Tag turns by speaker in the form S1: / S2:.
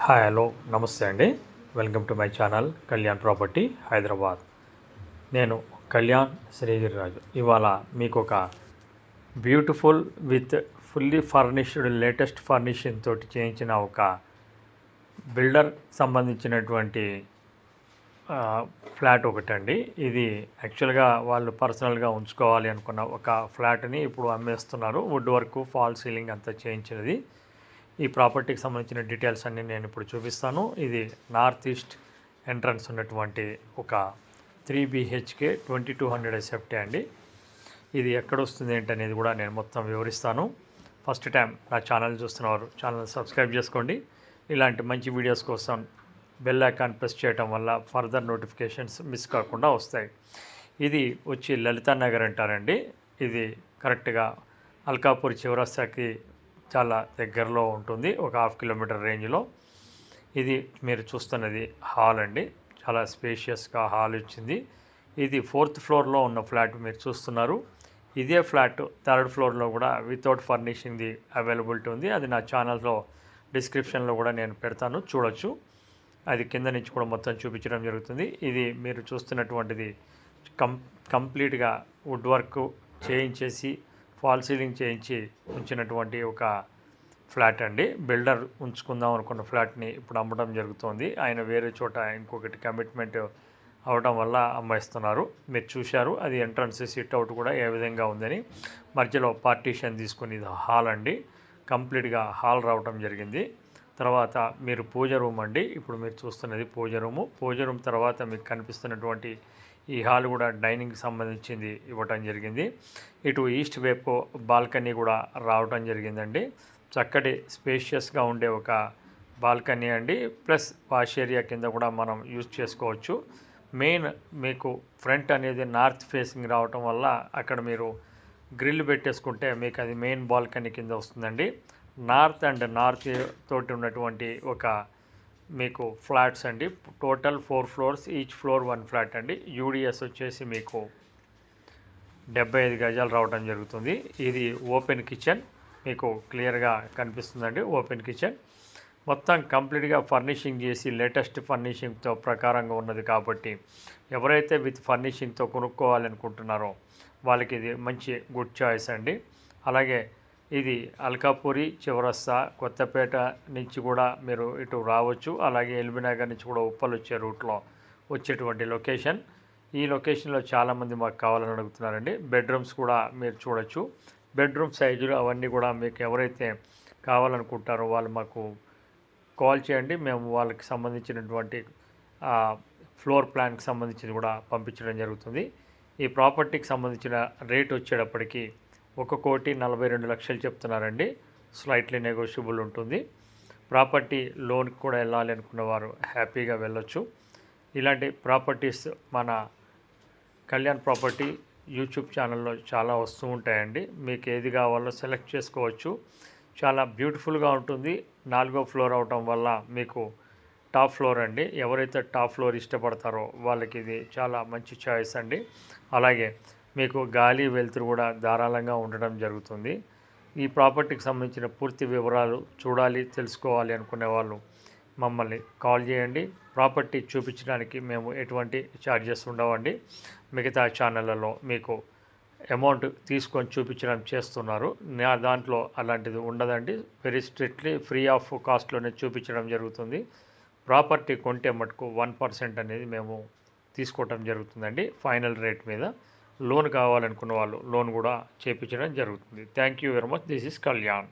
S1: Hi hello నమస్తే అండి. Welcome to my channel Kalyan property Hyderabad. నేను కళ్యాణ్ శ్రీగిరిరాజు. ఇవాళ మీకు ఒక beautiful with fully furnished latest furnishing తోటి చేయించిన ఒక బిల్డర్ సంబంధించినటువంటి ఫ్లాట్ ఒకటండి. ఇది యాక్చువల్గా వాళ్ళు పర్సనల్గా ఉంచుకోవాలి అనుకున్న ఒక ఫ్లాట్ని ఇప్పుడు అమ్మేస్తున్నారు. వుడ్ వర్క్, ఫాల్ సీలింగ్ అంతా చేయించినది. ఈ ప్రాపర్టీకి సంబంధించిన డీటెయిల్స్ అన్నీ నేను ఇప్పుడు చూపిస్తాను. ఇది నార్త్ ఈస్ట్ ఎంట్రన్స్ ఉన్నటువంటి ఒక 3 BHK 2200 SFT అండి. ఇది ఎక్కడ వస్తుంది ఏంటనేది కూడా నేను మొత్తం వివరిస్తాను. ఫస్ట్ టైం నా ఛానల్ చూస్తున్నవారు ఛానల్ సబ్స్క్రైబ్ చేసుకోండి. ఇలాంటి మంచి వీడియోస్ కోసం బెల్ ఐకాన్ ప్రెస్ చేయడం వల్ల ఫర్దర్ నోటిఫికేషన్స్ మిస్ కాకుండా వస్తాయి. ఇది వచ్చి లలితా నగర్ అంటారండి. ఇది కరెక్ట్గా అల్కాపూర్ చివరస్తాకి చాలా దగ్గరలో ఉంటుంది, ఒక 1/2 కిలోమీటర్ రేంజ్లో. ఇది మీరు చూస్తున్నది హాల్ అండి. చాలా స్పేషియస్గా హాల్ ఇచ్చింది. ఇది 4th ఫ్లోర్లో ఉన్న ఫ్లాట్ మీరు చూస్తున్నారు. ఇదే ఫ్లాట్ 3rd ఫ్లోర్లో కూడా వితౌట్ ఫర్నిషింగ్ది అవైలబిలిటీ ఉంది. అది నా ఛానల్లో డిస్క్రిప్షన్లో కూడా నేను పెడతాను, చూడొచ్చు. అది కింద నుంచి కూడా మొత్తం చూపించడం జరుగుతుంది. ఇది మీరు చూస్తున్నటువంటిది కంప్లీట్గా వుడ్ వర్క్ చేయించేసి ఫాల్ సీలింగ్ చేయించి ఉంచినటువంటి ఒక ఫ్లాట్ అండి. బిల్డర్ ఉంచుకుందాం అనుకున్న ఫ్లాట్ని ఇప్పుడు అమ్మడం జరుగుతుంది. ఆయన వేరే చోట ఇంకొకటి కమిట్మెంట్ అవడం వల్ల అమ్మేస్తున్నారు. మీరు చూశారు అది ఎంట్రన్స్ సిట్ అవుట్ కూడా ఏ విధంగా ఉందని. మధ్యలో పార్టీషన్ తీసుకుని ఇది హాల్ అండి. కంప్లీట్గా హాల్ రావడం జరిగింది. తర్వాత మీరు పూజ రూమ్ అండి. ఇప్పుడు మీరు చూస్తున్నది పూజ రూము. పూజ రూమ్ తర్వాత మీకు కనిపిస్తున్నటువంటి ఈ హాల్ కూడా డైనింగ్కి సంబంధించింది ఇవ్వటం జరిగింది. ఇటు ఈస్ట్ వైపు బాల్కనీ కూడా రావటం జరిగిందండి. చక్కటి స్పేషియస్గా ఉండే ఒక బాల్కనీ అండి. ప్లస్ వాష్ ఏరియా కింద కూడా మనం యూజ్ చేసుకోవచ్చు. మెయిన్ మీకు ఫ్రంట్ అనేది నార్త్ ఫేసింగ్ రావటం వల్ల అక్కడ మీరు గ్రిల్ పెట్టేసుకుంటే మీకు అది మెయిన్ బాల్కనీ కింద వస్తుందండి. నార్త్ అండ్ నార్త్ తోటి ఉన్నటువంటి ఒక మీకు ఫ్లాట్స్ అండి. Total 4 floors, each floor 1 flat అండి. యూడిఎస్ వచ్చేసి మీకు 75 గజాలు రావడం జరుగుతుంది. ఇది ఓపెన్ కిచెన్ మీకు క్లియర్గా కనిపిస్తుందండి. ఓపెన్ కిచెన్ మొత్తం కంప్లీట్గా ఫర్నిషింగ్ చేసి లేటెస్ట్ ఫర్నిషింగ్తో ప్రకారంగా ఉన్నది కాబట్టి ఎవరైతే విత్ ఫర్నిషింగ్తో కొనుక్కోవాలనుకుంటున్నారో వాళ్ళకి ఇది మంచి గుడ్ చాయిస్ అండి. అలాగే ఇది అల్కాపూరి చివరస్తా కొత్తపేట నుంచి కూడా మీరు ఇటు రావచ్చు. అలాగే ఎల్బీనగర్ నుంచి కూడా ఉప్పల్ వచ్చే రూట్లో వచ్చేటువంటి లొకేషన్. ఈ లొకేషన్లో చాలామంది మాకు కావాలని అడుగుతున్నారండి. బెడ్రూమ్స్ కూడా మీరు చూడొచ్చు. బెడ్రూమ్ సైజులు అవన్నీ కూడా మీకు ఎవరైతే కావాలనుకుంటారో వాళ్ళు మాకు కాల్ చేయండి. మేము వాళ్ళకి సంబంధించినటువంటి ఫ్లోర్ ప్లాన్కి సంబంధించింది కూడా పంపించడం జరుగుతుంది. ఈ ప్రాపర్టీకి సంబంధించిన రేట్ వచ్చేటప్పటికి 1,42,00,000 చెప్తున్నారండి. స్లైట్లీ నెగోషియబుల్ ఉంటుంది. ప్రాపర్టీ లోన్కి కూడా వెళ్ళాలి అనుకున్న వారు హ్యాపీగా వెళ్ళొచ్చు. ఇలాంటి ప్రాపర్టీస్ మన కళ్యాణ్ ప్రాపర్టీ యూట్యూబ్ ఛానల్లో చాలా వస్తూ ఉంటాయండి. మీకు ఏది కావాలో సెలెక్ట్ చేసుకోవచ్చు. చాలా బ్యూటిఫుల్గా ఉంటుంది. 4వ ఫ్లోర్ అవటం వల్ల మీకు టాప్ ఫ్లోర్ అండి. ఎవరైతే టాప్ ఫ్లోర్ ఇష్టపడతారో వాళ్ళకి ఇది చాలా మంచి చాయిస్ అండి. అలాగే మీకు గాలి వెలుతురు కూడా ధారాళంగా ఉండడం జరుగుతుంది. ఈ ప్రాపర్టీకి సంబంధించిన పూర్తి వివరాలు చూడాలి, తెలుసుకోవాలి అనుకునే వాళ్ళు మమ్మల్ని కాల్ చేయండి. ప్రాపర్టీ చూపించడానికి మేము ఎటువంటి ఛార్జెస్ ఉండవండి. మిగతా ఛానళ్ళలో మీకు అమౌంట్ తీసుకొని చూపించడం చేస్తున్నారు. నా దాంట్లో అలాంటిది ఉండదండి. వెరీ స్ట్రిక్ట్లీ ఫ్రీ ఆఫ్ కాస్ట్లోనే చూపించడం జరుగుతుంది. ప్రాపర్టీ కొంటే మటుకు 1% అనేది మేము తీసుకోవటం జరుగుతుందండి ఫైనల్ రేట్ మీద. లోన్ కావాలనుకున్న వాళ్ళు లోన్ కూడా చేయించడం జరుగుతుంది. Thank you very much. This is Kalyan.